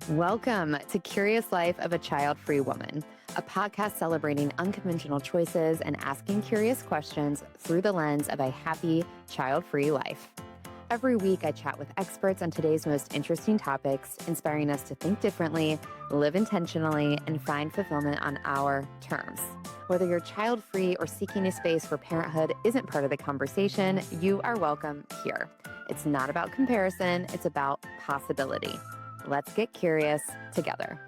Welcome to Curious Life of a Child-Free Woman, a podcast celebrating unconventional choices and asking curious questions through the lens of a happy, child-free life. Every week, I chat with experts on today's most interesting topics, inspiring us to think differently, live intentionally, and find fulfillment on our terms. Whether you're child-free or seeking a space where parenthood isn't part of the conversation, you are welcome here. It's not about comparison, it's about possibility. Let's get curious together.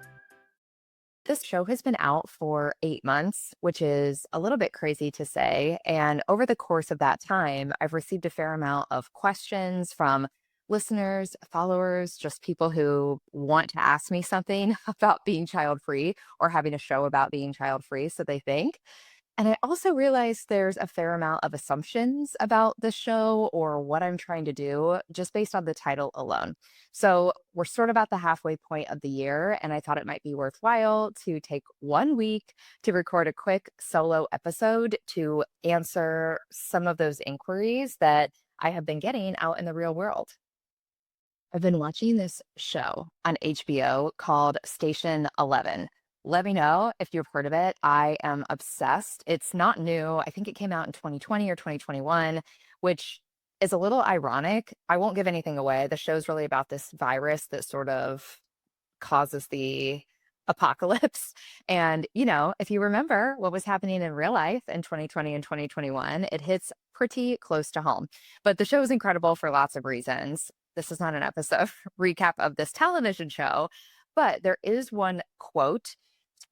This show has been out for 8 months, which is a little bit crazy to say. And over the course of that time, I've received a fair amount of questions from listeners, followers, just people who want to ask me something about being child free or having a show about being child free. So they think. And I also realized there's a fair amount of assumptions about the show or what I'm trying to do just based on the title alone. So we're sort of at the halfway point of the year, and I thought it might be worthwhile to take 1 week to record a quick solo episode to answer some of those inquiries that I have been getting out in the real world. I've been watching this show on HBO called Station 11. Let me know if you've heard of it. I am obsessed. It's not new. I think it came out in 2020 or 2021, which is a little ironic. I won't give anything away. The show's really about this virus that sort of causes the apocalypse. And, if you remember what was happening in real life in 2020 and 2021, it hits pretty close to home. But the show is incredible for lots of reasons. This is not an episode recap of this television show, but there is one quote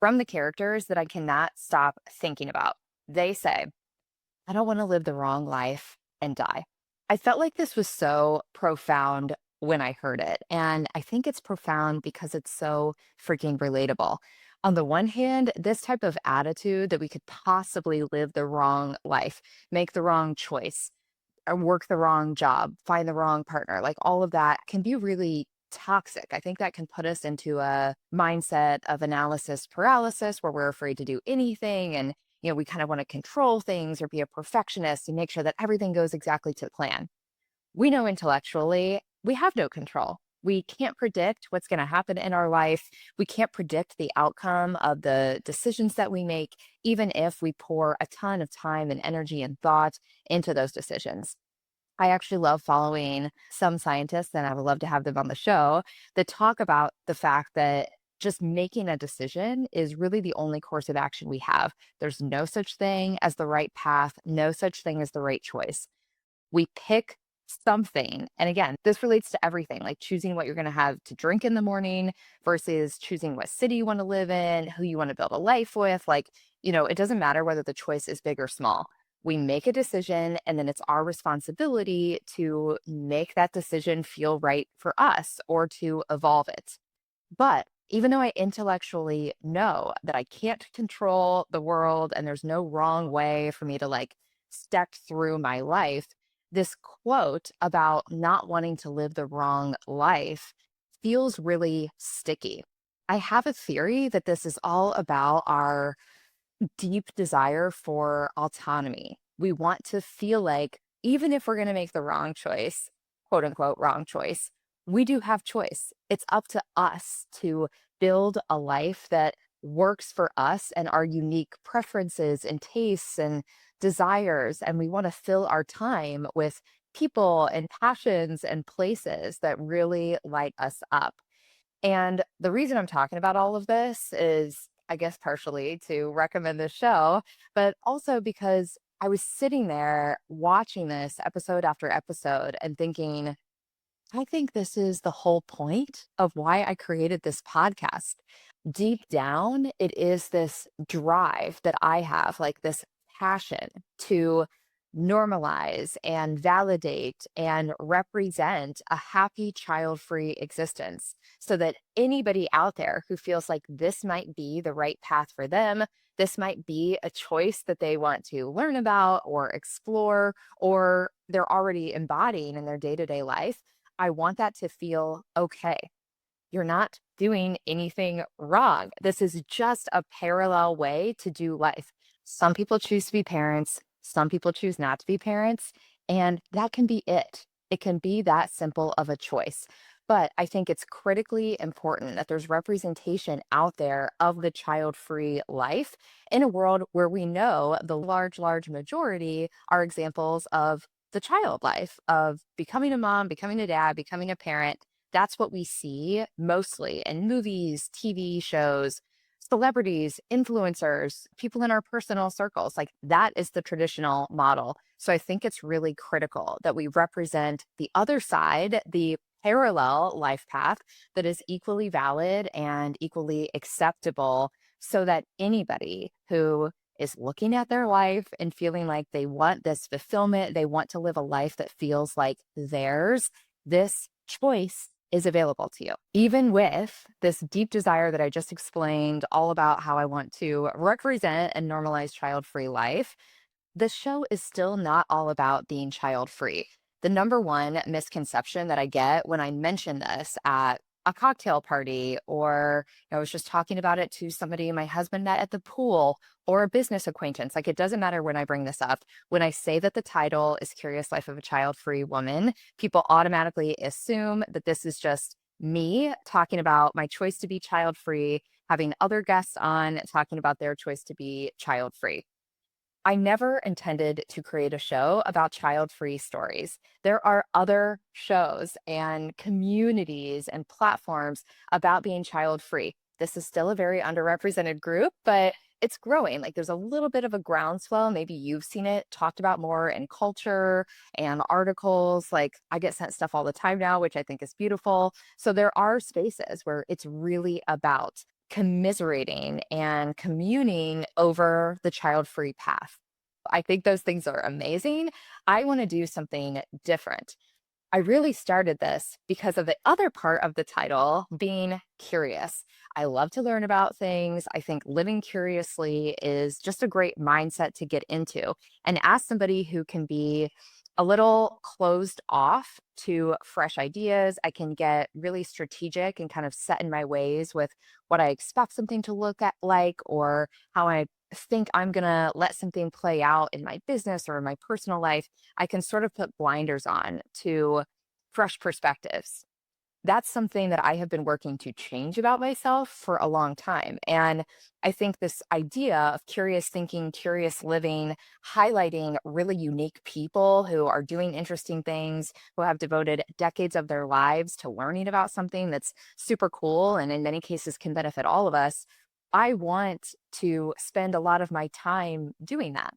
from the characters that I cannot stop thinking about. They say, I don't want to live the wrong life and die. I felt like this was so profound when I heard it. And I think it's profound because it's so freaking relatable. On the one hand, this type of attitude that we could possibly live the wrong life, make the wrong choice, or work the wrong job, find the wrong partner, like all of that can be really toxic. I think that can put us into a mindset of analysis paralysis where we're afraid to do anything. And, we kind of want to control things or be a perfectionist and make sure that everything goes exactly to plan. We know intellectually we have no control. We can't predict what's going to happen in our life. We can't predict the outcome of the decisions that we make, even if we pour a ton of time and energy and thought into those decisions. I actually love following some scientists, and I would love to have them on the show that talk about the fact that just making a decision is really the only course of action we have. There's no such thing as the right path, no such thing as the right choice. We pick something. And again, this relates to everything like choosing what you're going to have to drink in the morning versus choosing what city you want to live in, who you want to build a life with. It doesn't matter whether the choice is big or small. We make a decision, and then it's our responsibility to make that decision feel right for us or to evolve it. But even though I intellectually know that I can't control the world and there's no wrong way for me to step through my life, this quote about not wanting to live the wrong life feels really sticky. I have a theory that this is all about our deep desire for autonomy. We want to feel like even if we're going to make the wrong choice, quote unquote, wrong choice, we do have choice. It's up to us to build a life that works for us and our unique preferences and tastes and desires. And we want to fill our time with people and passions and places that really light us up. And the reason I'm talking about all of this is, I guess, partially to recommend this show, but also because I was sitting there watching this episode after episode and thinking, I think this is the whole point of why I created this podcast. Deep down, it is this drive that I have, like this passion to normalize and validate and represent a happy child free existence so that anybody out there who feels like this might be the right path for them, this might be a choice that they want to learn about or explore, or they're already embodying in their day to day life. I want that to feel okay. You're not doing anything wrong. This is just a parallel way to do life. Some people choose to be parents, some people choose not to be parents, and that can be it. It can be that simple of a choice. But I think it's critically important that there's representation out there of the child free life in a world where we know the large majority are examples of the child life, of becoming a mom, becoming a dad, becoming a parent. That's what we see mostly in movies, TV shows, celebrities, influencers, people in our personal circles. Like that is the traditional model. So I think it's really critical that we represent the other side, the parallel life path that is equally valid and equally acceptable, so that anybody who is looking at their life and feeling like they want this fulfillment, they want to live a life that feels like theirs, this choice is available to you. Even with this deep desire that I just explained, all about how I want to represent and normalize child free life, the show is still not all about being child free. The number one misconception that I get when I mention this at a cocktail party, or I was just talking about it to somebody my husband met at the pool, or a business acquaintance, like it doesn't matter when I bring this up. When I say that the title is Curious Life of a Child Free Woman, people automatically assume that this is just me talking about my choice to be child free, having other guests on talking about their choice to be child free. I never intended to create a show about child-free stories. There are other shows and communities and platforms about being child-free. This is still a very underrepresented group, but it's growing. Like there's a little bit of a groundswell. Maybe you've seen it talked about more in culture and articles. Like I get sent stuff all the time now, which I think is beautiful. So there are spaces where it's really about commiserating and communing over the child free path. I think those things are amazing. I want to do something different. I really started this because of the other part of the title being curious. I love to learn about things. I think living curiously is just a great mindset to get into. And as somebody who can be a little closed off to fresh ideas, I can get really strategic and kind of set in my ways with what I expect something to look at like, or how I think I'm going to let something play out in my business or in my personal life. I can sort of put blinders on to fresh perspectives. That's something that I have been working to change about myself for a long time. And I think this idea of curious thinking, curious living, highlighting really unique people who are doing interesting things, who have devoted decades of their lives to learning about something that's super cool and in many cases can benefit all of us. I want to spend a lot of my time doing that.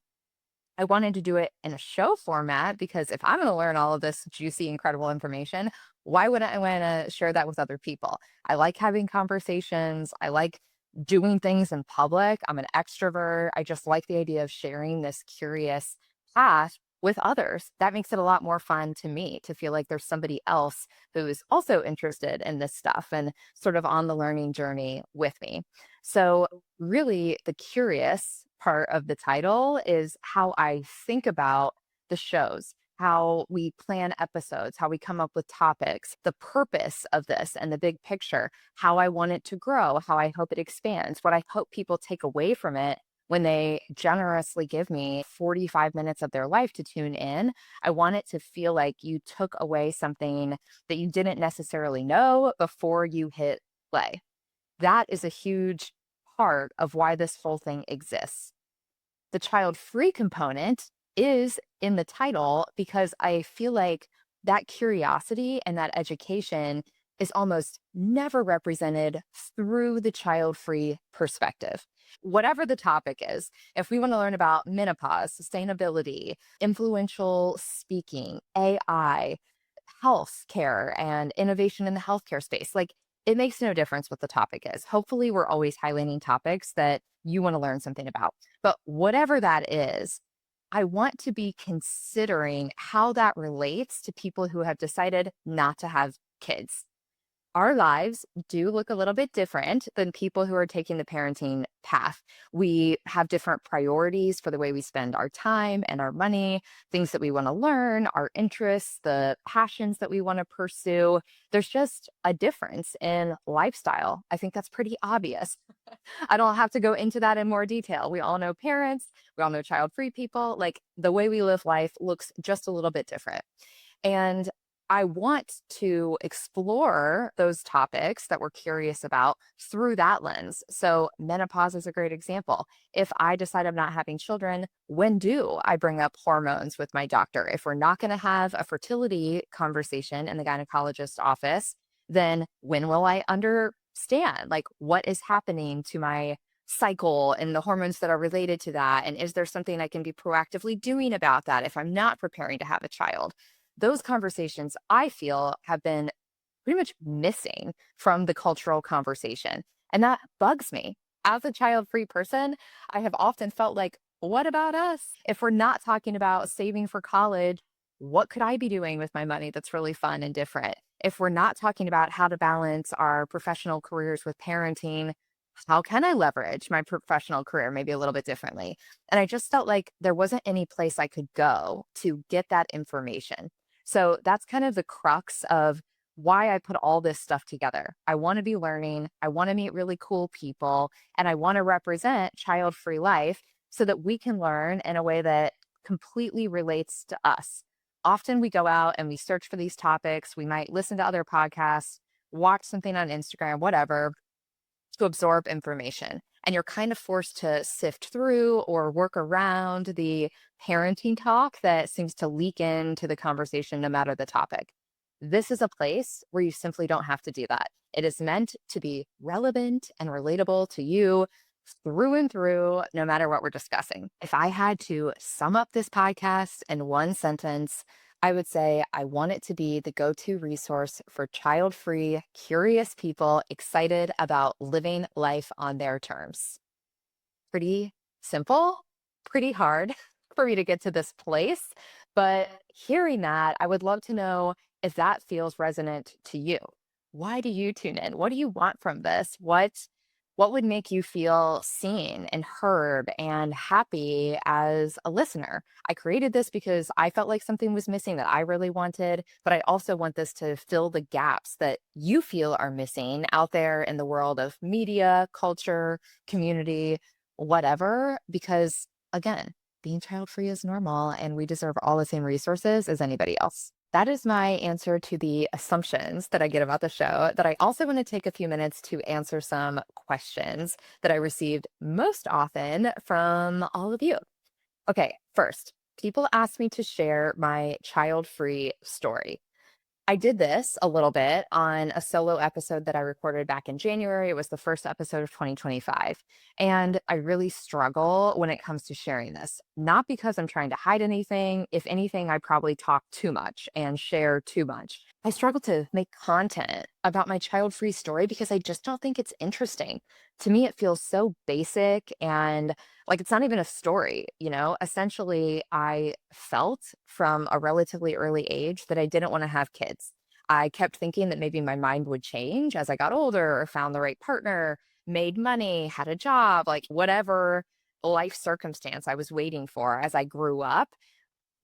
I wanted to do it in a show format because if I'm going to learn all of this juicy, incredible information, why wouldn't I want to share that with other people? I like having conversations. I like doing things in public. I'm an extrovert. I just like the idea of sharing this curious path with others. That makes it a lot more fun to me to feel like there's somebody else who is also interested in this stuff and sort of on the learning journey with me. So really the curious part of the title is how I think about the shows, how we plan episodes, how we come up with topics, the purpose of this and the big picture, how I want it to grow, how I hope it expands, what I hope people take away from it when they generously give me 45 minutes of their life to tune in. I want it to feel like you took away something that you didn't necessarily know before you hit play. That is a huge part of why this whole thing exists. The child free component is in the title because I feel like that curiosity and that education is almost never represented through the child free perspective. Whatever the topic is, if we want to learn about menopause, sustainability, influential speaking, AI, health care and innovation in the healthcare space. Like it makes no difference what the topic is. Hopefully, we're always highlighting topics that you want to learn something about. But whatever that is, I want to be considering how that relates to people who have decided not to have kids. Our lives do look a little bit different than people who are taking the parenting path. We have different priorities for the way we spend our time and our money, things that we want to learn, our interests, the passions that we want to pursue. There's just a difference in lifestyle. I think that's pretty obvious. I don't have to go into that in more detail. We all know parents, we all know child free people. Like the way we live life looks just a little bit different. And I want to explore those topics that we're curious about through that lens. So, menopause is a great example. If I decide I'm not having children, when do I bring up hormones with my doctor? If we're not going to have a fertility conversation in the gynecologist's office, then when will I understand like what is happening to my cycle and the hormones that are related to that? And is there something I can be proactively doing about that if I'm not preparing to have a child? Those conversations I feel have been pretty much missing from the cultural conversation. And that bugs me. As a child free person, I have often felt like, what about us? If we're not talking about saving for college, what could I be doing with my money that's really fun and different? If we're not talking about how to balance our professional careers with parenting, how can I leverage my professional career maybe a little bit differently? And I just felt like there wasn't any place I could go to get that information. So that's kind of the crux of why I put all this stuff together. I want to be learning, I want to meet really cool people, and I want to represent child free life so that we can learn in a way that completely relates to us. Often we go out and we search for these topics, we might listen to other podcasts, watch something on Instagram, whatever, to absorb information. And you're kind of forced to sift through or work around the parenting talk that seems to leak into the conversation, no matter the topic. This is a place where you simply don't have to do that. It is meant to be relevant and relatable to you through and through, no matter what we're discussing. If I had to sum up this podcast in one sentence, I would say I want it to be the go to resource for child free, curious people excited about living life on their terms. Pretty simple, pretty hard for me to get to this place. But hearing that, I would love to know if that feels resonant to you. Why do you tune in? What do you want from this? What would make you feel seen and heard and happy as a listener? I created this because I felt like something was missing that I really wanted, but I also want this to fill the gaps that you feel are missing out there in the world of media, culture, community, whatever, because again, being child free is normal and we deserve all the same resources as anybody else. That is my answer to the assumptions that I get about the show. That I also want to take a few minutes to answer some questions that I received most often from all of you. Okay, first, people ask me to share my child free story. I did this a little bit on a solo episode that I recorded back in January. It was the first episode of 2025. And I really struggle when it comes to sharing this, not because I'm trying to hide anything. If anything, I probably talk too much and share too much. I struggle to make content about my child free story because I just don't think it's interesting. To me, it feels so basic and like it's not even a story, you know? Essentially, I felt from a relatively early age that I didn't want to have kids. I kept thinking that maybe my mind would change as I got older or found the right partner, made money, had a job, like whatever life circumstance I was waiting for as I grew up.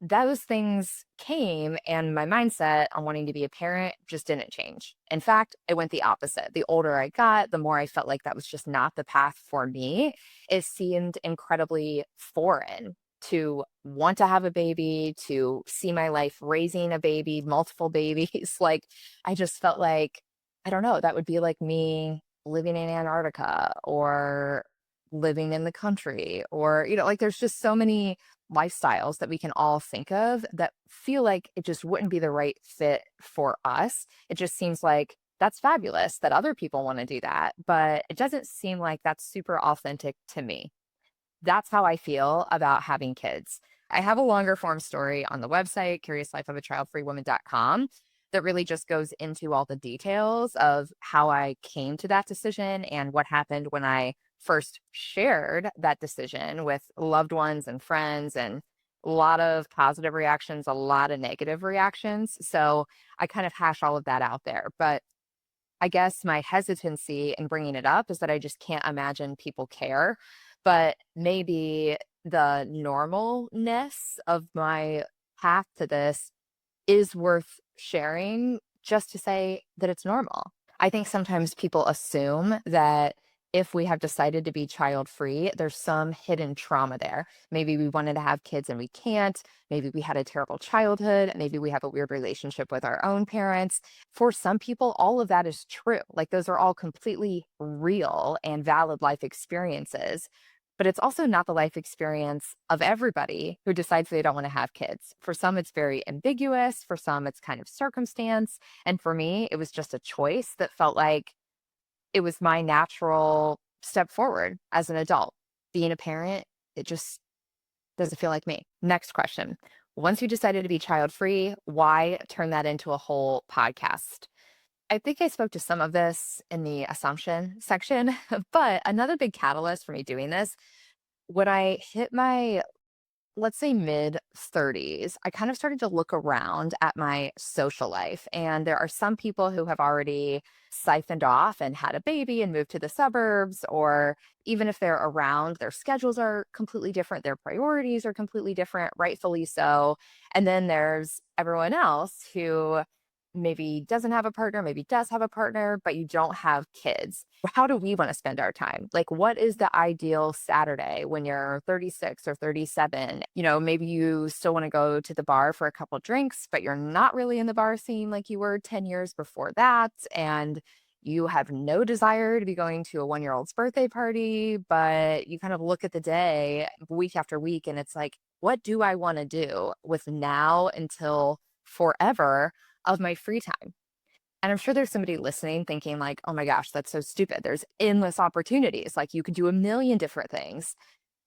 Those things came, and my mindset on wanting to be a parent just didn't change. In fact, it went the opposite. The older I got, the more I felt like that was just not the path for me. It seemed incredibly foreign to want to have a baby, to see my life raising a baby, multiple babies. Like, I just felt like, I don't know, that would be like me living in Antarctica or living in the country, or, like there's just so many lifestyles that we can all think of that feel like it just wouldn't be the right fit for us. It just seems like that's fabulous that other people want to do that, but it doesn't seem like that's super authentic to me. That's how I feel about having kids. I have a longer form story on the website, curiouslifeofachildfreewoman.com, that really just goes into all the details of how I came to that decision and what happened when I first shared that decision with loved ones and friends, and a lot of positive reactions, a lot of negative reactions. So I kind of hash all of that out there. But I guess my hesitancy in bringing it up is that I just can't imagine people care. But maybe the normalness of my path to this is worth sharing just to say that it's normal. I think sometimes people assume that if we have decided to be child free, there's some hidden trauma there. Maybe we wanted to have kids and we can't. Maybe we had a terrible childhood. Maybe we have a weird relationship with our own parents. For some people, all of that is true. Like those are all completely real and valid life experiences. But it's also not the life experience of everybody who decides they don't want to have kids. For some, it's very ambiguous. For some, it's kind of circumstance. And for me, it was just a choice that felt like it was my natural step forward as an adult. Being a parent, it just doesn't feel like me. Next question. Once you decided to be child free, why turn that into a whole podcast? I think I spoke to some of this in the assumption section, but another big catalyst for me doing this, when I hit my, let's say, mid 30s, I kind of started to look around at my social life. And there are some people who have already siphoned off and had a baby and moved to the suburbs, or even if they're around, their schedules are completely different, their priorities are completely different, rightfully so. And then there's everyone else who maybe doesn't have a partner, maybe does have a partner, but you don't have kids. How do we want to spend our time? Like, what is the ideal Saturday when you're 36 or 37? Maybe you still want to go to the bar for a couple drinks, but you're not really in the bar scene like you were 10 years before that. And you have no desire to be going to a 1 year old's birthday party, but you kind of look at the day week after week and it's like, what do I want to do with now until forever of my free time? And I'm sure there's somebody listening thinking, like, oh my gosh, that's so stupid. There's endless opportunities. Like, you could do a million different things.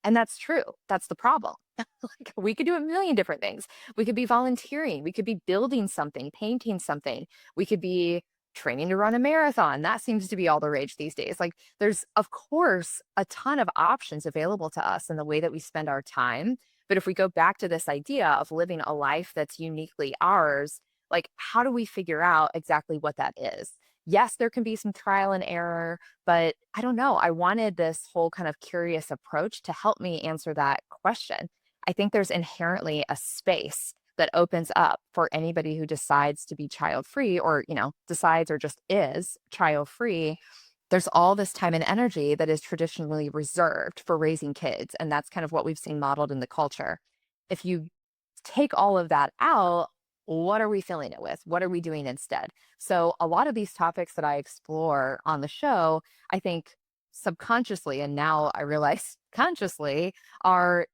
And that's true. That's the problem. Like, we could do a million different things. We could be volunteering. We could be building something, painting something. We could be training to run a marathon. That seems to be all the rage these days. Like, there's, of course, a ton of options available to us in the way that we spend our time. But if we go back to this idea of living a life that's uniquely ours, like, how do we figure out exactly what that is? Yes, there can be some trial and error, but I don't know. I wanted this whole kind of curious approach to help me answer that question. I think there's inherently a space that opens up for anybody who decides to be child free or, decides or just is child free. There's all this time and energy that is traditionally reserved for raising kids. And that's kind of what we've seen modeled in the culture. If you take all of that out, what are we filling it with? What are we doing instead? So, a lot of these topics that I explore on the show, I think subconsciously, and now I realize consciously, are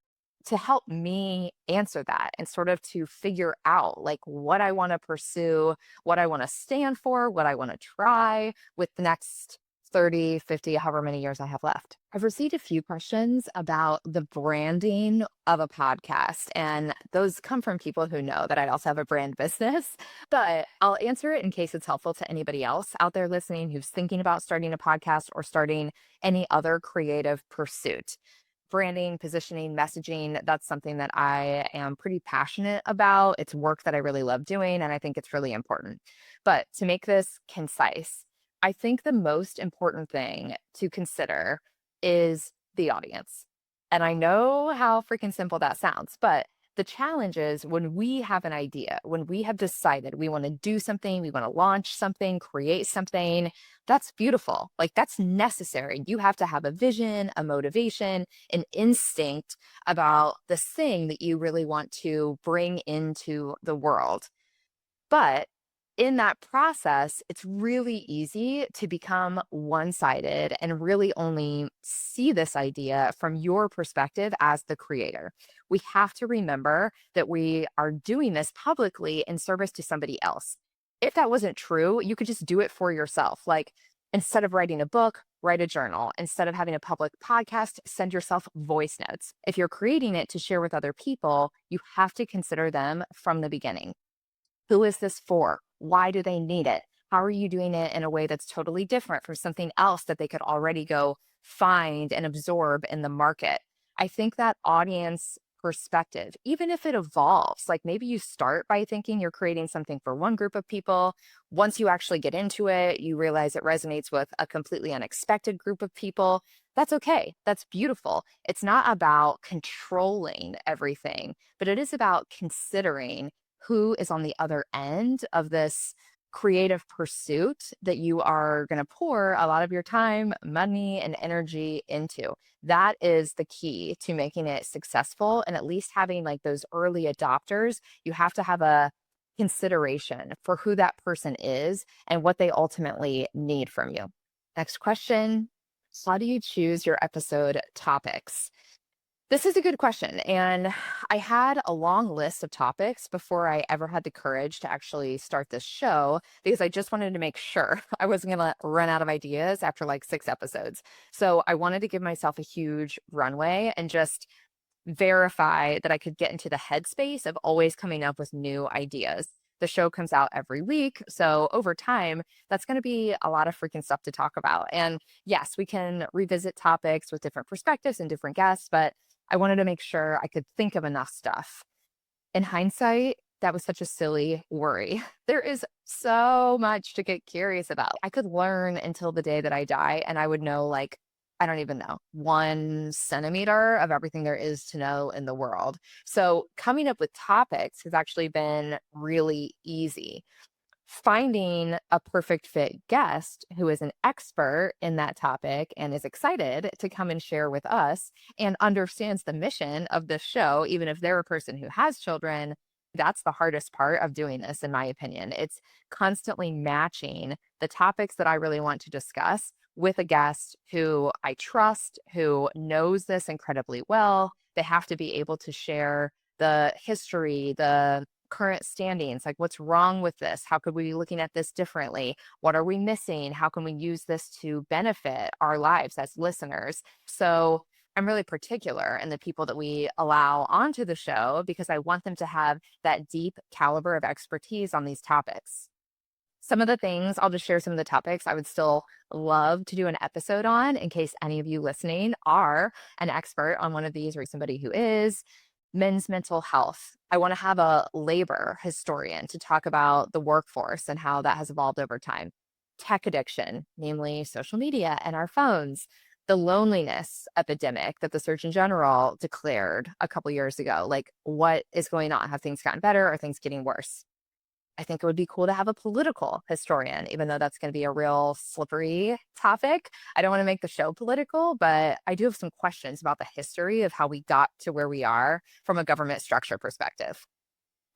to help me answer that and sort of to figure out like what I want to pursue, what I want to stand for, what I want to try with the next 30, 50, however many years I have left. I've received a few questions about the branding of a podcast, and those come from people who know that I also have a brand business. But I'll answer it in case it's helpful to anybody else out there listening who's thinking about starting a podcast or starting any other creative pursuit. Branding, positioning, messaging, that's something that I am pretty passionate about. It's work that I really love doing, and I think it's really important. But to make this concise, I think the most important thing to consider is the audience. And I know how freaking simple that sounds, but the challenge is when we have an idea, when we have decided we want to do something, we want to launch something, create something, that's beautiful. Like that's necessary. You have to have a vision, a motivation, an instinct about this thing that you really want to bring into the world. But in that process, it's really easy to become one sided and really only see this idea from your perspective as the creator. We have to remember that we are doing this publicly in service to somebody else. If that wasn't true, you could just do it for yourself. Like instead of writing a book, write a journal. Instead of having a public podcast, send yourself voice notes. If you're creating it to share with other people, you have to consider them from the beginning. Who is this for? Why do they need it? How are you doing it in a way that's totally different from something else that they could already go find and absorb in the market? I think that audience perspective, even if it evolves, like maybe you start by thinking you're creating something for one group of people. Once you actually get into it, you realize it resonates with a completely unexpected group of people. That's okay. That's beautiful. It's not about controlling everything, but it is about considering who is on the other end of this creative pursuit that you are going to pour a lot of your time, money, and energy into. That is the key to making it successful. And at least having like those early adopters, you have to have a consideration for who that person is and what they ultimately need from you. Next question. How do you choose your episode topics? This is a good question. And I had a long list of topics before I ever had the courage to actually start this show because I just wanted to make sure I wasn't going to run out of ideas after like 6 episodes. So I wanted to give myself a huge runway and just verify that I could get into the headspace of always coming up with new ideas. The show comes out every week. So over time, that's going to be a lot of freaking stuff to talk about. And yes, we can revisit topics with different perspectives and different guests, but I wanted to make sure I could think of enough stuff. In hindsight, that was such a silly worry. There is so much to get curious about. I could learn until the day that I die, and I would know, like, I don't even know, 1 centimeter of everything there is to know in the world. So, coming up with topics has actually been really easy. Finding a perfect fit guest who is an expert in that topic and is excited to come and share with us and understands the mission of this show, even if they're a person who has children, that's the hardest part of doing this, in my opinion. It's constantly matching the topics that I really want to discuss with a guest who I trust, who knows this incredibly well. They have to be able to share the history, the current standings, like what's wrong with this? How could we be looking at this differently? What are we missing? How can we use this to benefit our lives as listeners? So I'm really particular in the people that we allow onto the show because I want them to have that deep caliber of expertise on these topics. Some of the things, I'll just share some of the topics I would still love to do an episode on in case any of you listening are an expert on one of these or somebody who is. Men's mental health. I want to have a labor historian to talk about the workforce and how that has evolved over time. Tech addiction, namely social media and our phones. The loneliness epidemic that the Surgeon General declared a couple years ago. Like, what is going on? Have things gotten better? Or are things getting worse? I think it would be cool to have a political historian, even though that's going to be a real slippery topic. I don't want to make the show political, but I do have some questions about the history of how we got to where we are from a government structure perspective.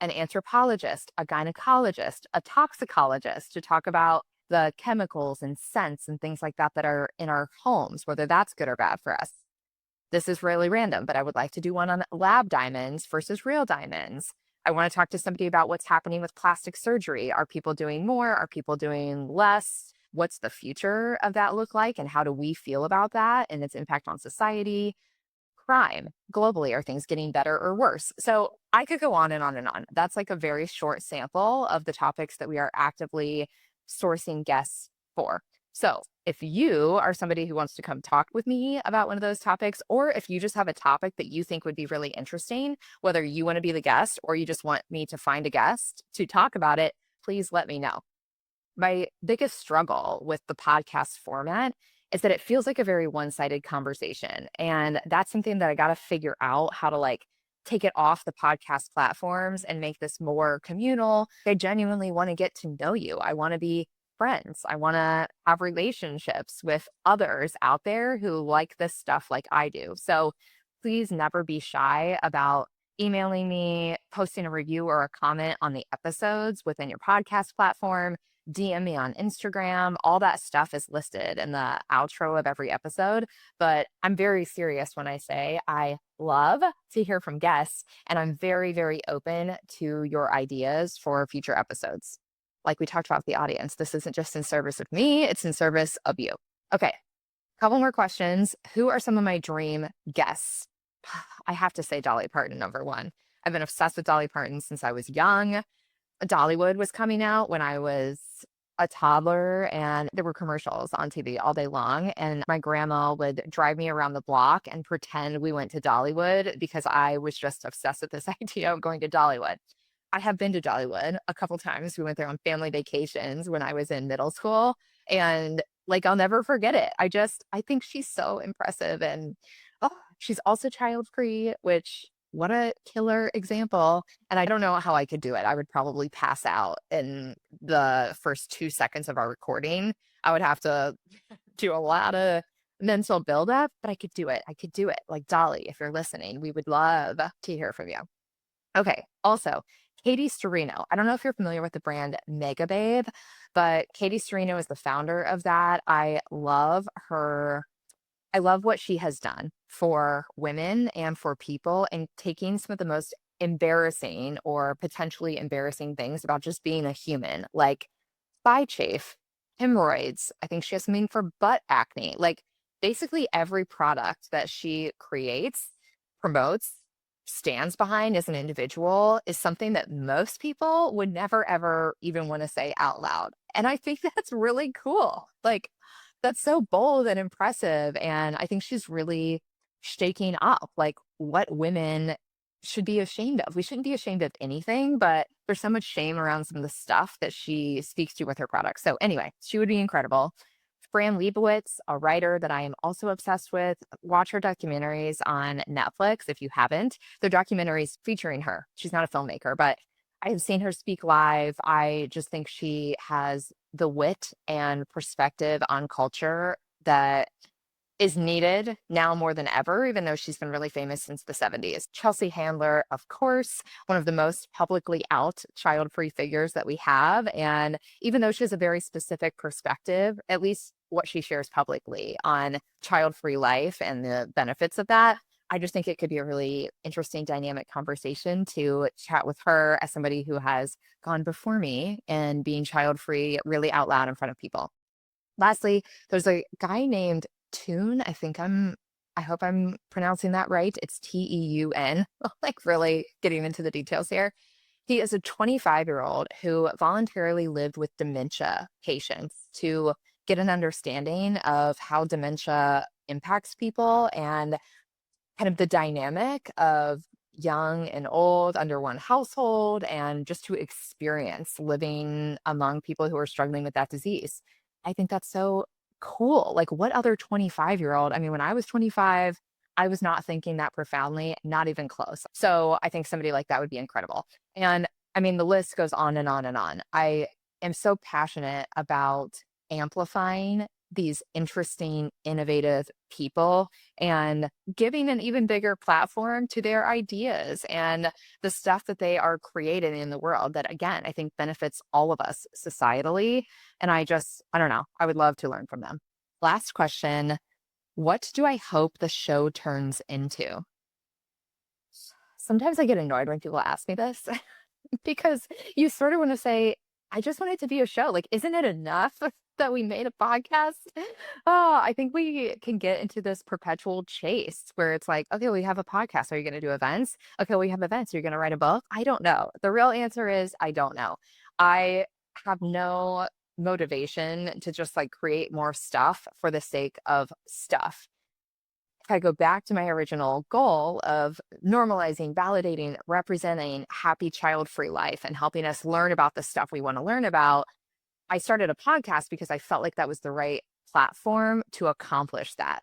An anthropologist, a gynecologist, a toxicologist to talk about the chemicals and scents and things like that that are in our homes, whether that's good or bad for us. This is really random, but I would like to do one on lab diamonds versus real diamonds. I want to talk to somebody about what's happening with plastic surgery. Are people doing more? Are people doing less? What's the future of that look like? And how do we feel about that and its impact on society? Crime globally, are things getting better or worse? So I could go on and on and on. That's like a very short sample of the topics that we are actively sourcing guests for. So if you are somebody who wants to come talk with me about one of those topics, or if you just have a topic that you think would be really interesting, whether you want to be the guest or you just want me to find a guest to talk about it, please let me know. My biggest struggle with the podcast format is that it feels like a very one-sided conversation. And that's something that I got to figure out how to like take it off the podcast platforms and make this more communal. I genuinely want to get to know you. I want to be friends. I want to have relationships with others out there who like this stuff like I do. So please never be shy about emailing me, posting a review or a comment on the episodes within your podcast platform. DM me on Instagram. All that stuff is listed in the outro of every episode. But I'm very serious when I say I love to hear from guests, and I'm very, very open to your ideas for future episodes. Like we talked about the audience, this isn't just in service of me, it's in service of you. Okay, couple more questions. Who are some of my dream guests? I have to say Dolly Parton, number one. I've been obsessed with Dolly Parton since I was young. Dollywood was coming out when I was a toddler, and there were commercials on TV all day long. And my grandma would drive me around the block and pretend we went to Dollywood because I was just obsessed with this idea of going to Dollywood. I have been to Dollywood a couple times. We went there on family vacations when I was in middle school. And like, I'll never forget it. I think she's so impressive. And oh, she's also child free, which what a killer example. And I don't know how I could do it. I would probably pass out in the first 2 seconds of our recording. I would have to do a lot of mental buildup, but I could do it. I could do it. Like Dolly, if you're listening, we would love to hear from you. Okay. Also, Katie Storino. I don't know if you're familiar with the brand Mega Babe, but Katie Storino is the founder of that. I love what she has done for women and for people and taking some of the most embarrassing or potentially embarrassing things about just being a human, like thigh chafe, hemorrhoids. I think she has something for butt acne. Like basically every product that she creates, promotes, stands behind as an individual is something that most people would never ever even want to say out loud. And I think that's really cool. Like that's so bold and impressive. And I think she's really shaking up like what women should be ashamed of. We shouldn't be ashamed of anything, but there's so much shame around some of the stuff that she speaks to with her products. So anyway, she would be incredible. Fran Lebowitz, a writer that I am also obsessed with. Watch her documentaries on Netflix if you haven't. They're documentaries featuring her. She's not a filmmaker, but I have seen her speak live. I just think she has the wit and perspective on culture that is needed now more than ever, even though she's been really famous since the 70s. Chelsea Handler, of course, one of the most publicly out child free figures that we have. And even though she has a very specific perspective, at least what she shares publicly on child free life and the benefits of that, I just think it could be a really interesting dynamic conversation to chat with her as somebody who has gone before me and being child free really out loud in front of people. Lastly, there's a guy named Toon. I hope I'm pronouncing that right. It's Teun, like really getting into the details here. He is a 25-year-old who voluntarily lived with dementia patients to get an understanding of how dementia impacts people and kind of the dynamic of young and old under one household and just to experience living among people who are struggling with that disease. I think that's so cool. Like, what other 25-year-old? I mean, when I was 25, I was not thinking that profoundly, not even close. So I think somebody like that would be incredible. And I mean, the list goes on and on and on. I am so passionate about amplifying these interesting, innovative people and giving an even bigger platform to their ideas and the stuff that they are creating in the world that, again, I think benefits all of us societally. And I don't know, I would love to learn from them. Last question. What do I hope the show turns into? Sometimes I get annoyed when people ask me this because you sort of want to say, I just want it to be a show. Like, isn't it enough that we made a podcast? Oh, I think we can get into this perpetual chase where it's like, okay, we have a podcast. Are you going to do events? Okay, we have events. Are you going to write a book? I don't know. The real answer is I don't know. I have no motivation to just like create more stuff for the sake of stuff. If I go back to my original goal of normalizing, validating, representing happy child free life and helping us learn about the stuff we want to learn about, I started a podcast because I felt like that was the right platform to accomplish that.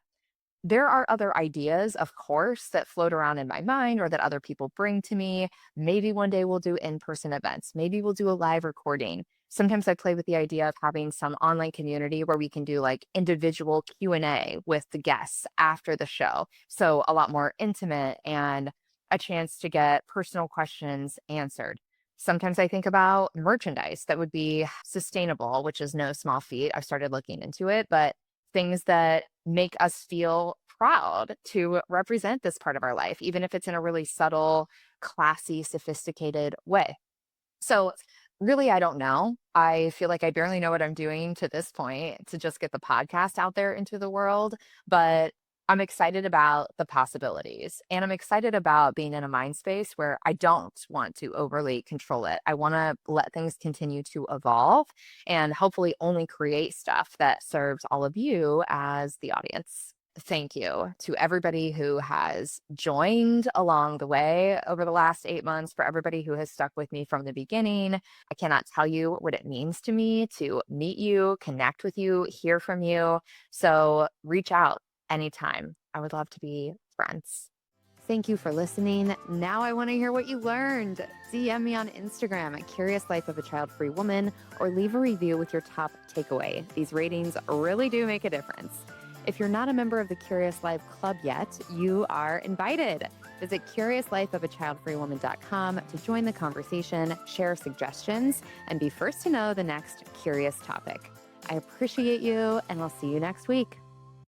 There are other ideas, of course, that float around in my mind or that other people bring to me. Maybe one day we'll do in-person events. Maybe we'll do a live recording. Sometimes I play with the idea of having some online community where we can do like individual Q&A with the guests after the show. So a lot more intimate and a chance to get personal questions answered. Sometimes I think about merchandise that would be sustainable, which is no small feat. I've started looking into it, but things that make us feel proud to represent this part of our life, even if it's in a really subtle, classy, sophisticated way. So, really, I don't know. I feel like I barely know what I'm doing to this point to just get the podcast out there into the world, but I'm excited about the possibilities. And I'm excited about being in a mind space where I don't want to overly control it. I want to let things continue to evolve and hopefully only create stuff that serves all of you as the audience. Thank you to everybody who has joined along the way over the last 8 months, for everybody who has stuck with me from the beginning. I cannot tell you what it means to me to meet you, connect with you, hear from you. So reach out anytime. I would love to be friends. Thank you for listening. Now I want to hear what you learned. DM me on Instagram at Curious Life of a Child-Free Woman or leave a review with your top takeaway. These ratings really do make a difference. If you're not a member of the Curious Life Club yet, you are invited. Visit CuriousLifeOfAChildFreeWoman.com to join the conversation, share suggestions, and be first to know the next curious topic. I appreciate you, and I'll see you next week.